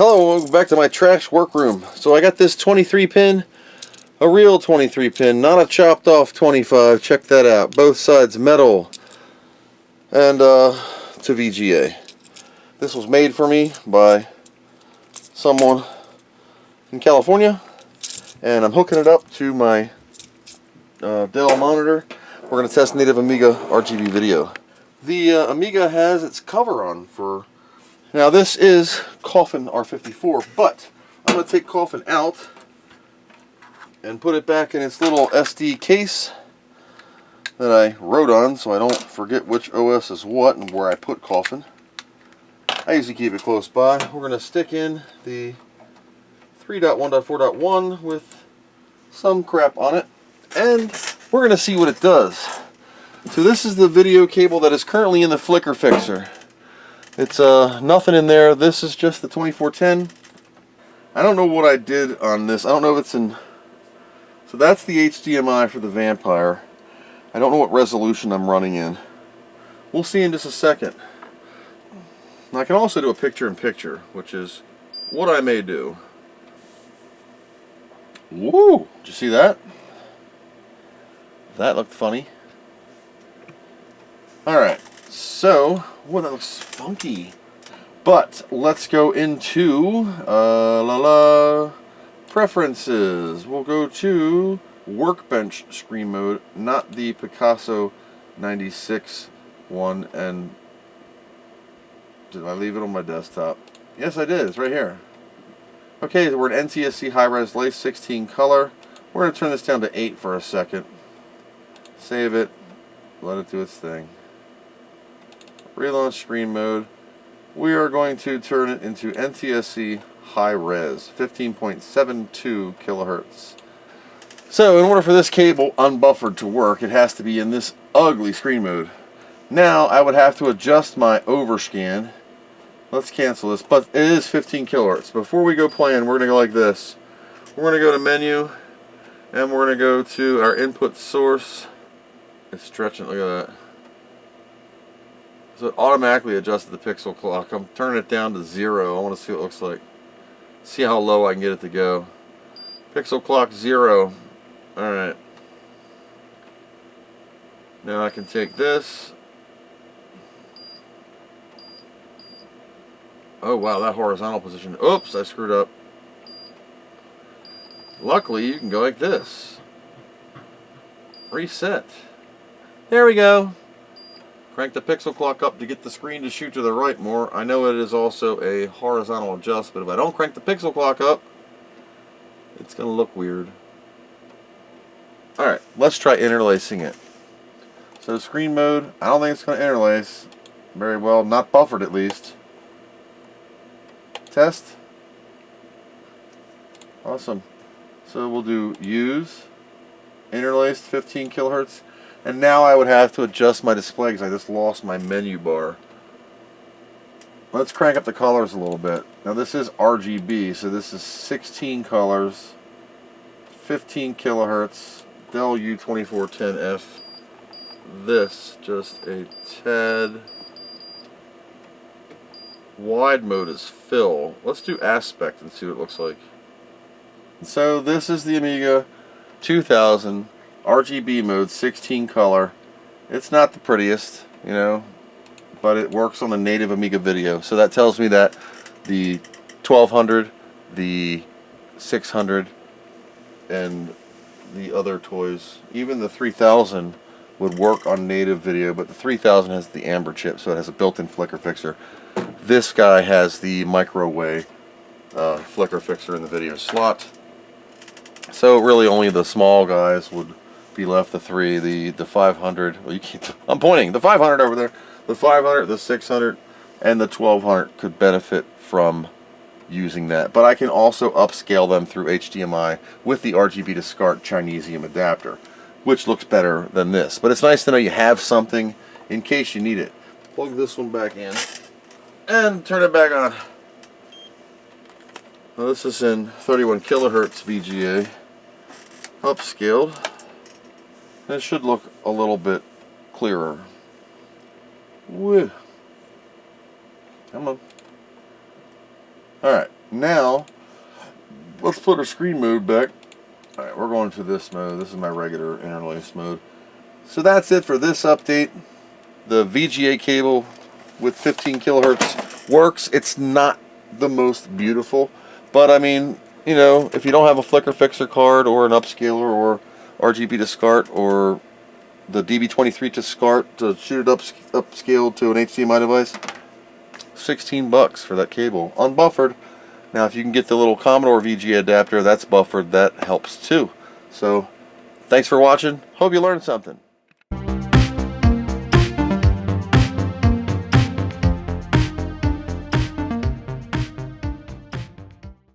Hello, welcome back to my trash workroom. So I got this 23 pin, a real 23 pin, not a chopped off 25. Check that out. Both sides metal, and it's a VGA. This was made for me by someone in California, and I'm hooking it up to my Dell monitor. We're going to test native Amiga RGB video. The Amiga has its cover on for... Now this is Coffin R54, but I'm going to take Coffin out and put it back in its little SD case that I wrote on so I don't forget which OS is what and where I put Coffin. I usually keep it close by. We're going to stick in the 3.1.4.1 with some crap on it, and we're going to see what it does. So this is the video cable that is currently in the flicker fixer. It's nothing in there. This is just the 2410. I don't know what I did on this. I don't know if it's in... So that's the HDMI for the Vampire. I don't know what resolution I'm running in. We'll see in just a second. Now I can also do a picture-in-picture, which is what I may do. Woo! Did you see that? That looked funny. Alright, so... Well, that looks funky. But let's go into preferences. We'll go to Workbench screen mode, not the Picasso 96 one. And did I leave it on my desktop? Yes, I did. It's right here. Okay, so we're in NTSC high-res lace 16 color. We're going to turn this down to 8 for a second. Save it. Let it do its thing. Relaunch screen mode. We are going to turn it into NTSC high res, 15.72 kilohertz. So in order for this cable unbuffered to work, it has to be in this ugly screen mode. Now I would have to adjust my overscan. Let's cancel this, but it is 15 kilohertz. Before we go playing, we're going to go like this. We're going to go to menu, and we're going to go to our input source. It's stretching, look at that. So it automatically adjusted the pixel clock. I'm turning it down to 0. I want to see what it looks like. See how low I can get it to go. Pixel clock 0. Alright. Now I can take this. Oh wow, that horizontal position. Oops, I screwed up. Luckily, you can go like this. Reset. There we go. Crank the pixel clock up to get the screen to shoot to the right more. I know it is also a horizontal adjust, but if I don't crank the pixel clock up, it's going to look weird. Alright, let's try interlacing it. So screen mode, I don't think it's going to interlace very well, not buffered at least. Test. Awesome. So we'll do use, interlaced 15 kilohertz. And now I would have to adjust my display because I just lost my menu bar. Let's crank up the colors a little bit. Now this is RGB, so this is 16 colors, 15 kilohertz, Dell U2410F. This, just a tad. Wide mode is fill. Let's do aspect and see what it looks like. So this is the Amiga 2000. RGB mode, 16 color. It's not the prettiest, you know, but it works on the native Amiga video. So that tells me that the 1200, the 600, and the other toys, even the 3000 would work on native video, but the 3000 has the amber chip, so it has a built-in flicker fixer. This guy has the microwave flicker fixer in the video slot. So really only the small guys would be left. The 500, well, you keep, I'm pointing, the 500 over there, the 500, the 600, and the 1200 could benefit from using that. But I can also upscale them through HDMI with the RGB to SCART Chinesium adapter, which looks better than this. But it's nice to know you have something in case you need it. Plug this one back in and turn it back on. Now this is in 31 kilohertz VGA, upscaled. It should look a little bit clearer. Woo. Come on. Alright, Now, let's put our screen mode back. Alright, we're going to this mode. This is my regular interlace mode. So that's it for this update. The VGA cable with 15 kilohertz works. It's not the most beautiful, but I mean, you know, if you don't have a flicker fixer card or an upscaler or RGB to SCART or the Db23 to SCART to shoot it upscale to an HDMI device, 16 bucks for that cable, unbuffered. Now if you can get the little Commodore VGA adapter that's buffered, that helps too. So thanks for watching. Hope you learned something.